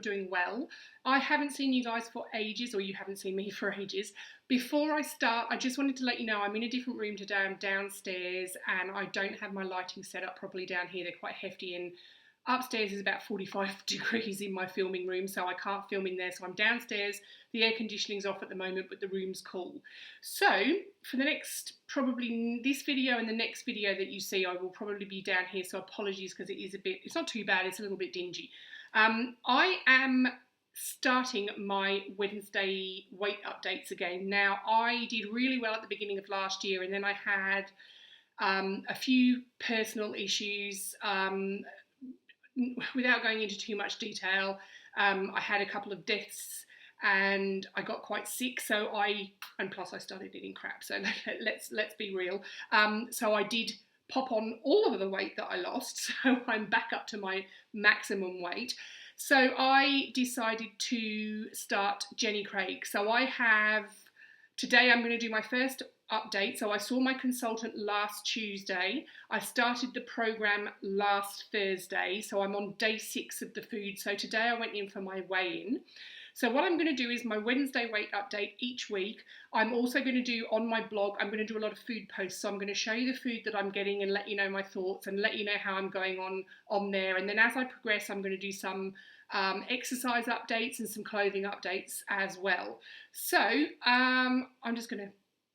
doing well. I haven't seen you guys for ages, or you haven't seen me for ages. Before I start, I just wanted to let you know I'm in a different room today. I'm downstairs and I don't have my lighting set up properly down here. They're quite hefty, and upstairs is about 45 degrees in my filming room, so I can't film in there. So I'm downstairs. The air conditioning's off at the moment, but the room's cool. So for the next, probably this video and the next video that you see, I will probably be down here. So apologies, because it is a bit, it's not too bad, it's a little bit dingy. I am starting my Wednesday weight updates again. Now, I did really well at the beginning of last year, and then I had a few personal issues. Without going into too much detail, I had a couple of deaths and I got quite sick, and plus I started eating crap, so let's be real. So I did pop on all of the weight that I lost, so I'm back up to my maximum weight. So I decided to start Jenny Craig. So today I'm going to do my first update. So I saw my consultant last Tuesday. I started the program last Thursday. So I'm on day 6 of the food. So today I went in for my weigh-in. So what I'm going to do is my Wednesday weight update each week. I'm also going to do on my blog, I'm going to do a lot of food posts. So I'm going to show you the food that I'm getting and let you know my thoughts and let you know how I'm going on there. And then as I progress, I'm going to do some exercise updates and some clothing updates as well. So I'm just going to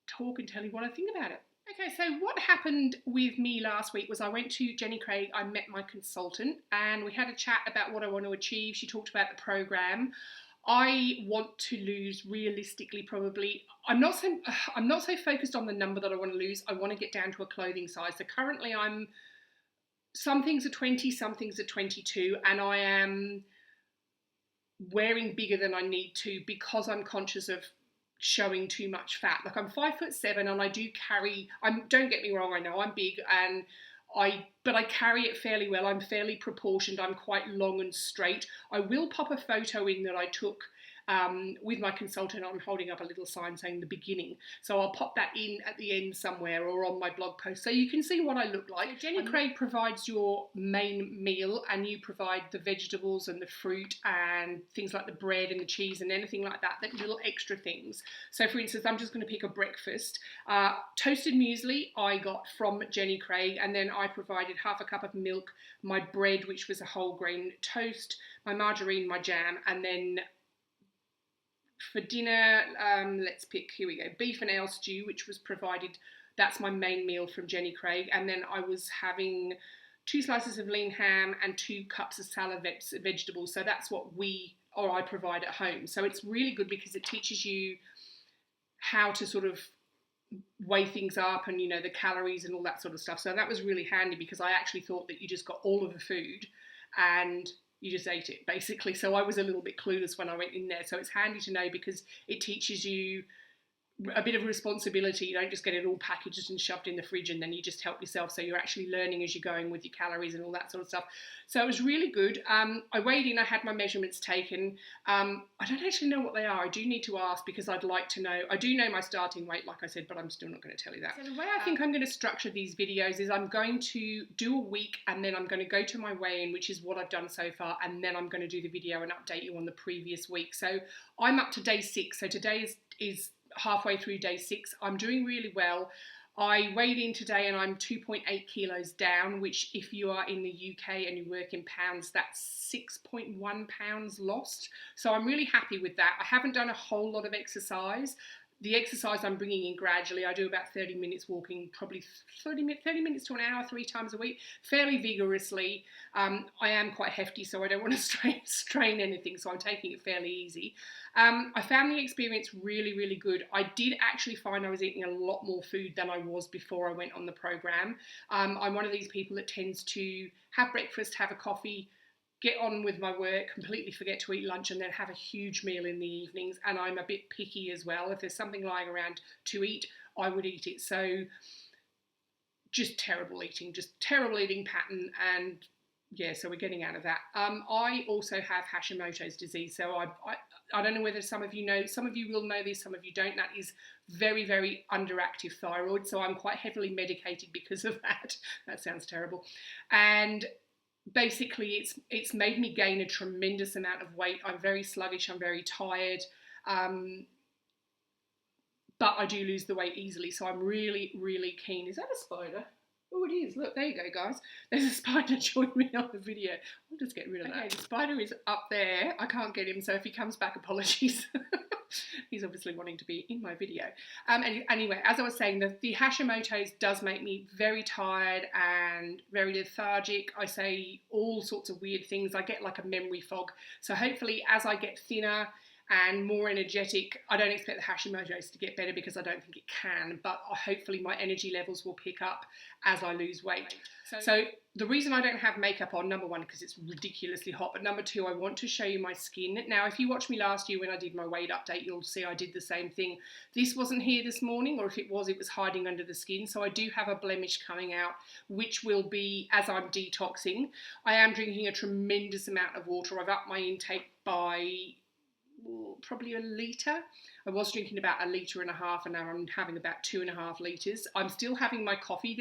talk and tell you what I think about it. Okay, so what happened with me last week was I went to Jenny Craig, I met my consultant, and we had a chat about what I want to achieve. She talked about the program. I want to lose, realistically, probably, I'm not so focused on the number that I want to lose. I want to get down to a clothing size. So currently some things are 20, some things are 22, and I am wearing bigger than I need to because I'm conscious of showing too much fat. Like, I'm 5'7" and I do carry, don't get me wrong, I know I'm big, but I carry it fairly well. I'm fairly proportioned. I'm quite long and straight. I will pop a photo in that I took with my consultant. I'm holding up a little sign saying the beginning. So I'll pop that in at the end somewhere or on my blog post so you can see what I look like. So Jenny Craig provides your main meal, and you provide the vegetables and the fruit and things like the bread and the cheese and anything like that, that little extra things. So for instance, I'm just going to pick a breakfast. Toasted muesli I got from Jenny Craig, and then I provided half a cup of milk, my bread, which was a whole grain toast, my margarine, my jam, and then for dinner, let's pick, here we go, beef and ale stew, which was provided. That's my main meal from Jenny Craig. And then I was having 2 slices of lean ham and 2 cups of salad vegetables. So that's what I provide at home. So it's really good because it teaches you how to sort of weigh things up and, you know, the calories and all that sort of stuff. So that was really handy because I actually thought that you just got all of the food and you just ate it, basically. So I was a little bit clueless when I went in there. So it's handy to know because it teaches you a bit of responsibility. You don't just get it all packaged and shoved in the fridge and then you just help yourself. So you're actually learning as you're going with your calories and all that sort of stuff. So it was really good. I weighed in, I had my measurements taken. I don't actually know what they are. I do need to ask because I'd like to know. I do know my starting weight, like I said, but I'm still not going to tell you that. So the way I think I'm going to structure these videos is I'm going to do a week and then I'm going to go to my weigh-in, which is what I've done so far, and then I'm going to do the video and update you on the previous week. So I'm up to day 6. So today is halfway through day 6. I'm doing really well. I weighed in today and I'm 2.8 kilos down, which if you are in the UK and you work in pounds, that's 6.1 pounds lost. So I'm really happy with that. I haven't done a whole lot of exercise. The exercise I'm bringing in gradually. I do about 30 minutes walking, probably 30 minutes to an hour, 3 times a week, fairly vigorously. I am quite hefty, so I don't want to strain anything, so I'm taking it fairly easy. I found the experience really, really good. I did actually find I was eating a lot more food than I was before I went on the program. I'm one of these people that tends to have breakfast, have a coffee, get on with my work, completely forget to eat lunch, and then have a huge meal in the evenings. And I'm a bit picky as well. If there's something lying around to eat, I would eat it. So just terrible eating pattern. And yeah, so we're getting out of that. I also have Hashimoto's disease. So I don't know whether some of you know, some of you will know this, some of you don't. That is very, very underactive thyroid. So I'm quite heavily medicated because of that. That sounds terrible. And basically it's made me gain a tremendous amount of weight. I'm very sluggish, I'm very tired, but I do lose the weight easily, so I'm really, really keen. Is that a spider? Oh, it is. Look, there you go, guys. There's a spider joining me on the video. I'll just get rid of that. Okay, the spider is up there. I can't get him, so if he comes back, apologies. He's obviously wanting to be in my video. Anyway, as I was saying, the Hashimoto's does make me very tired and very lethargic. I say all sorts of weird things. I get like a memory fog. So hopefully as I get thinner and more energetic, I don't expect the Hashimoto's to get better because I don't think it can, but hopefully my energy levels will pick up as I lose weight. So the reason I don't have makeup on, number one, because it's ridiculously hot, but number two, I want to show you my skin. Now, if you watched me last year when I did my weight update, you'll see I did the same thing. This wasn't here this morning, or if it was hiding under the skin. So I do have a blemish coming out, which will be as I'm detoxing. I am drinking a tremendous amount of water. I've upped my intake by probably a litre. I was drinking about 1.5 litres and now I'm having about 2.5 litres. I'm still having my coffee.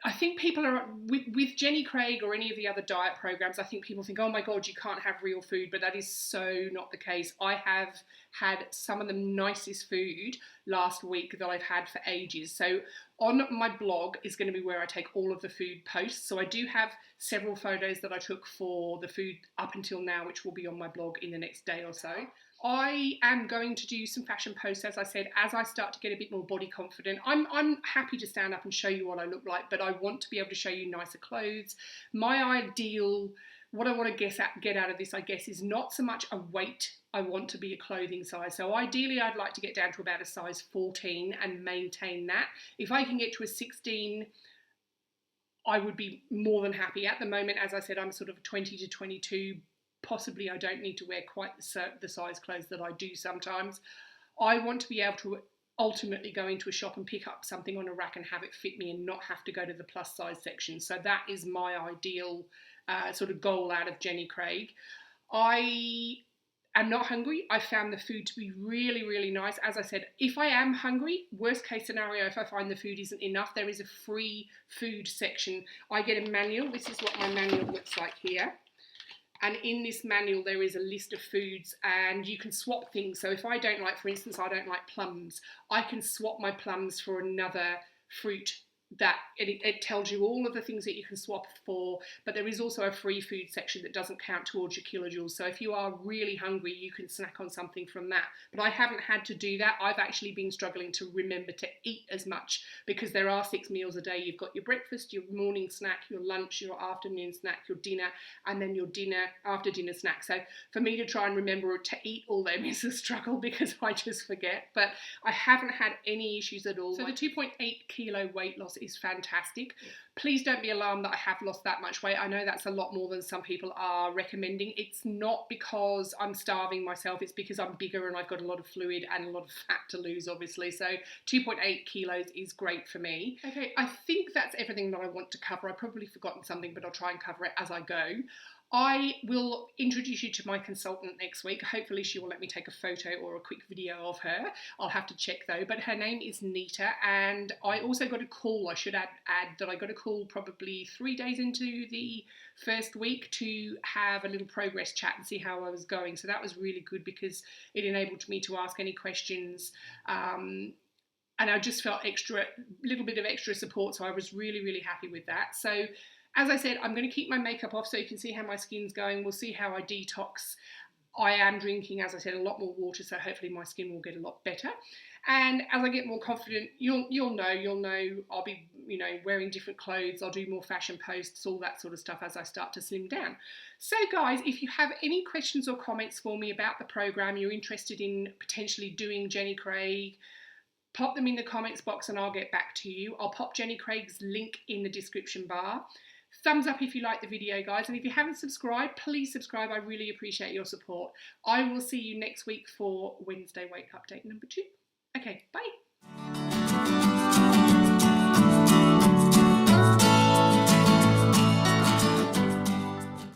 I think people are, with Jenny Craig or any of the other diet programs, I think people think, oh my God, you can't have real food, but that is so not the case. I have had some of the nicest food last week that I've had for ages. So on my blog is going to be where I take all of the food posts. So I do have several photos that I took for the food up until now, which will be on my blog in the next day or so. I am going to do some fashion posts, as I said, as I start to get a bit more body confident. I'm happy to stand up and show you what I look like, but I want to be able to show you nicer clothes. My ideal, what I want to get out of this, I guess, is not so much a weight. I want to be a clothing size. So ideally, I'd like to get down to about a size 14 and maintain that. If I can get to a 16, I would be more than happy. At the moment, as I said, I'm sort of 20 to 22. Possibly I don't need to wear quite the size clothes that I do sometimes. I want to be able to ultimately go into a shop and pick up something on a rack and have it fit me and not have to go to the plus size section. So that is my ideal sort of goal out of Jenny Craig. I am not hungry. I found the food to be really, really nice. As I said, if I am hungry, worst case scenario, if I find the food isn't enough, there is a free food section. I get a manual. This is what my manual looks like here. And in this manual, there is a list of foods and you can swap things. So if I don't like, for instance, I don't like plums, I can swap my plums for another fruit that it tells you all of the things that you can swap for, but there is also a free food section that doesn't count towards your kilojoules. So if you are really hungry, you can snack on something from that. But I haven't had to do that. I've actually been struggling to remember to eat as much because there are 6 meals a day. You've got your breakfast, your morning snack, your lunch, your afternoon snack, your dinner, and then your after dinner snack. So for me to try and remember to eat all them is a struggle because I just forget. But I haven't had any issues at all. So the 2.8 kilo weight loss is fantastic. Please don't be alarmed that I have lost that much weight. I know that's a lot more than some people are recommending. It's not because I'm starving myself, it's because I'm bigger and I've got a lot of fluid and a lot of fat to lose, obviously. So 2.8 kilos is great for me. Okay, I think that's everything that I want to cover. I've probably forgotten something, but I'll try and cover it as I go. I will introduce you to my consultant next week. Hopefully she will let me take a photo or a quick video of her. I'll have to check though, but her name is Nita, and I also got a call, I should add that I got a call probably 3 days into the first week to have a little progress chat and see how I was going. So that was really good because it enabled me to ask any questions, and I just felt little bit of extra support, so I was really, really happy with that. So as I said, I'm going to keep my makeup off so you can see how my skin's going. We'll see how I detox. I am drinking, as I said, a lot more water, so hopefully my skin will get a lot better. And as I get more confident, you'll know I'll be, wearing different clothes. I'll do more fashion posts, all that sort of stuff as I start to slim down. So guys, if you have any questions or comments for me about the program, you're interested in potentially doing Jenny Craig, pop them in the comments box and I'll get back to you. I'll pop Jenny Craig's link in the description bar. Thumbs up if you like the video, guys, and if you haven't subscribed, please subscribe. I really appreciate your support. I will see you next week for Wednesday weight update number 2. Okay, bye.